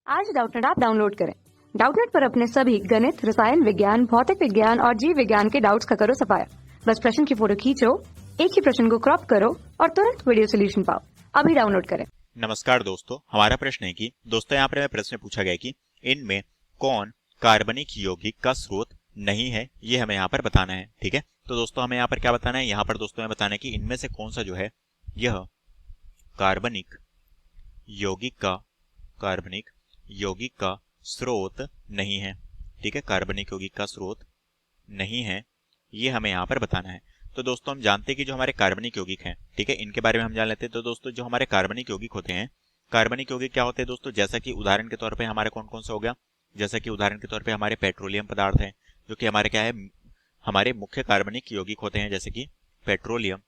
आज Doubtnut app download करें। Doubtnut पर अपने सभी गणित, रसायन विज्ञान, भौतिक विज्ञान और जीव विज्ञान के डाउट्स का करो सफाया। बस प्रश्न की फोटो खींचो, एक ही प्रश्न को क्रॉप करो और तुरंत वीडियो सोल्यूशन पाओ। अभी डाउनलोड करें। नमस्कार दोस्तों, हमारा प्रश्न है कि दोस्तों यहाँ पर हमें प्रश्न पूछा गया कि इनमें कौन कार्बनिक यौगिक का स्रोत नहीं है, ये हमें यहाँ पर बताना है। ठीक है, तो दोस्तों हमें यहाँ पर क्या बताना है, यहाँ पर दोस्तों हमें बताना है कि इनमें से कौन सा जो है यह कार्बनिक यौगिक का स्रोत नहीं है। ठीक है, कार्बनिक यौगिक का स्रोत नहीं है, ये हमें यहाँ पर बताना है। तो दोस्तों हम जानते हैं कि जो हमारे कार्बनिक यौगिक हैं, ठीक है, इनके बारे में हम जान लेते हैं। तो दोस्तों जो हमारे कार्बनिक यौगिक होते हैं, कार्बनिक यौगिक क्या होते हैं दोस्तों, जैसा कि उदाहरण के तौर पे हमारे कौन कौन सा हो गया, जैसा कि उदाहरण के तौर पे हमारे पेट्रोलियम पदार्थ हैं, जो कि हमारे क्या है, हमारे मुख्य कार्बनिक यौगिक होते हैं, जैसे कि पेट्रोलियम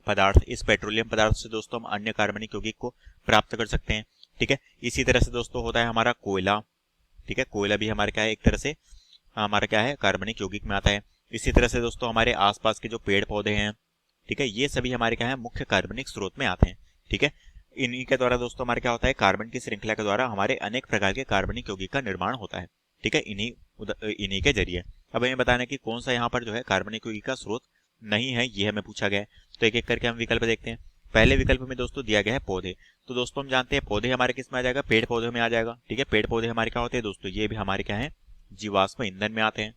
पदार्थ। इस पेट्रोलियम पदार्थ से दोस्तों हम अन्य कार्बनिक यौगिक को प्राप्त कर सकते हैं। ठीक है, इसी तरह से दोस्तों होता है हमारा कोयला। ठीक है, कोयला भी हमारे क्या है, एक तरह से हमारा क्या है, कार्बनिक यौगिक में आता है। इसी तरह से दोस्तों हमारे आसपास के जो पेड़ पौधे हैं, ठीक है, ये सभी हमारे क्या है, मुख्य कार्बनिक स्रोत में आते हैं। ठीक है, इन्हीं के द्वारा दोस्तों हमारे क्या होता है, कार्बन की श्रृंखला के द्वारा हमारे अनेक प्रकार के कार्बनिक यौगिक का निर्माण होता है। ठीक है, इन्हीं के जरिए। अब हमें बताना है कि कौन सा यहाँ पर जो है कार्बनिक यौगिक का स्रोत नहीं है, ये हमें पूछा गया है। तो एक एक करके हम विकल्प देखते हैं। पहले विकल्प में दोस्तों दिया गया है पौधे। तो दोस्तों हम जानते हैं पौधे हमारे किस में आ जाएगा, पेड़ पौधे में आ जाएगा। ठीक है, पेड़ पौधे हमारे क्या होते हैं दोस्तों, ये भी हमारे क्या है, जीवाश्म ईंधन में आते हैं।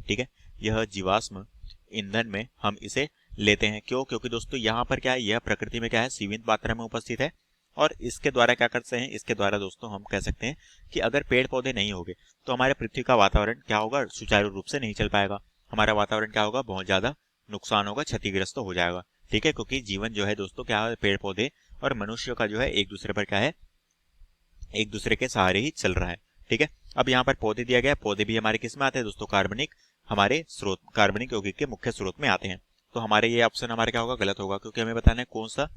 ठीक है, यह जीवाश्म ईंधन में हम इसे लेते हैं। क्योंकि दोस्तों यहाँ पर क्या है, यह प्रकृति में क्या है, सीमित मात्रा में उपस्थित है। और इसके द्वारा क्या करते हैं, इसके द्वारा दोस्तों हम कह सकते हैं कि अगर पेड़ पौधे नहीं होंगे तो हमारे पृथ्वी का वातावरण क्या होगा, सुचारू रूप से नहीं चल पाएगा। हमारा वातावरण क्या होगा, बहुत ज्यादा नुकसान होगा, क्षतिग्रस्त हो जाएगा। ठीक है, क्योंकि जीवन जो है दोस्तों क्या है, पेड़ पौधे और मनुष्य का जो है एक दूसरे पर क्या है, एक दूसरे के सहारे ही चल रहा है। ठीक है, अब यहाँ पर पौधे दिया गया है, पौधे भी हमारे किस में आते हैं दोस्तों, हमारे स्रोत, कार्बनिक यौगिक के मुख्य स्रोत में आते हैं। तो हमारे ये ऑप्शन हमारे क्या होगा, गलत होगा, क्योंकि हमें बताना है कौन सा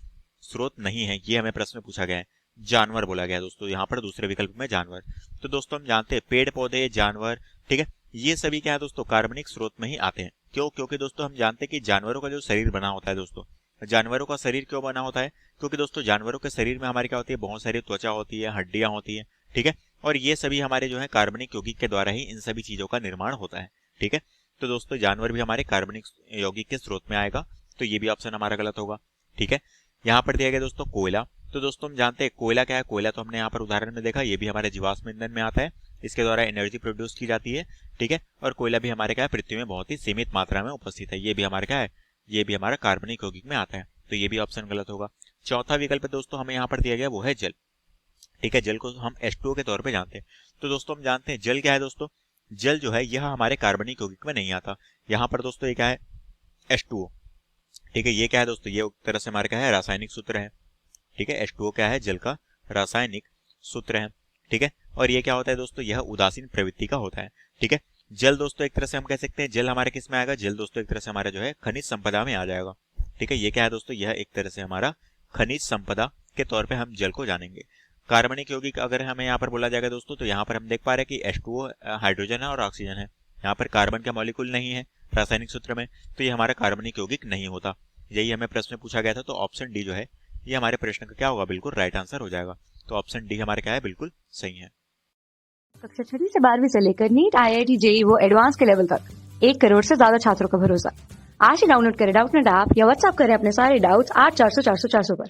स्रोत नहीं है, ये हमें प्रश्न में पूछा गया है। जानवर बोला गया दोस्तों यहाँ पर दूसरे विकल्प में, जानवर। तो दोस्तों हम जानते हैं पेड़ पौधे, जानवर, ठीक है, ये सभी क्या है दोस्तों, कार्बनिक स्रोत में ही आते हैं। क्योंकि दोस्तों हम जानते हैं कि जानवरों का जो शरीर बना होता है दोस्तों, जानवरों का शरीर क्यों बना होता है, क्योंकि दोस्तों जानवरों के शरीर में हमारी क्या होती है, बहुत सारी त्वचा होती है, हड्डियां होती है। ठीक है, और ये सभी हमारे जो है कार्बनिक यौगिक के द्वारा ही इन सभी चीजों का निर्माण होता है। ठीक है, तो दोस्तों जानवर भी हमारे कार्बनिक यौगिक के स्रोत में आएगा, तो ये भी ऑप्शन हमारा गलत होगा। ठीक है, यहाँ पर दिया गया दोस्तों कोयला। तो दोस्तों हम जानते हैं कोयला क्या है, कोयला तो हमने यहाँ पर उदाहरण में देखा, ये भी हमारे जीवाश्म ईंधन में आता है, इसके द्वारा एनर्जी प्रोड्यूस की जाती है। ठीक है, और कोयला भी हमारे क्या है, पृथ्वी में बहुत ही सीमित मात्रा में उपस्थित है, ये भी हमारे क्या है, ये भी हमारा कार्बनिक यौगिक में आता है, तो ये भी ऑप्शन गलत होगा। चौथा विकल्प दोस्तों हमें यहाँ पर दिया गया, वो है जल। ठीक है, जल को हम H2O के तौर पे जानते हैं। तो दोस्तों हम जानते हैं जल क्या है दोस्तों, जल जो है यह हमारे कार्बनिक यौगिक में नहीं आता। यहाँ पर दोस्तों ये क्या है, H2O। ठीक है, ये क्या है दोस्तों, ये एक तरह से हमारे क्या है, रासायनिक सूत्र है। ठीक है, H2O क्या है, जल का रासायनिक सूत्र है। ठीक है, और ये क्या होता है दोस्तों, यह उदासीन प्रवृत्ति का होता है। ठीक है, जल दोस्तों एक तरह से हम कह सकते हैं, जल हमारे किस में आएगा, जल दोस्तों एक तरह से हमारा जो है खनिज संपदा में आ जाएगा। ठीक है, ये क्या है दोस्तों, यह एक तरह से हमारा खनिज संपदा के तौर पे हम जल को जानेंगे। कार्बनिक यौगिक अगर हमें यहाँ पर बोला जाएगा दोस्तों, तो यहाँ पर हम देख पा रहे हैं कि H2O हाइड्रोजन है और ऑक्सीजन है, यहाँ पर कार्बन का मॉलिक्यूल नहीं है रासायनिक सूत्र में, तो ये हमारा कार्बनिक यौगिक नहीं होता। यही हमें प्रश्न में पूछा गया था, तो ऑप्शन डी जो है ये हमारे प्रश्न का क्या होगा, बिल्कुल राइट आंसर हो जाएगा। तो ऑप्शन डी हमारे क्या है, बिल्कुल सही है। कक्षा 6 से 12वीं से लेकर नीट, IIT, JEE वो एडवांस के लेवल तक 1 करोड़ से ज्यादा छात्रों का भरोसा। आज ही डाउनलोड करें डाउटनेट ऐप या व्हाट्सएप करें अपने सारे डाउट्स 8400 400 400 पर।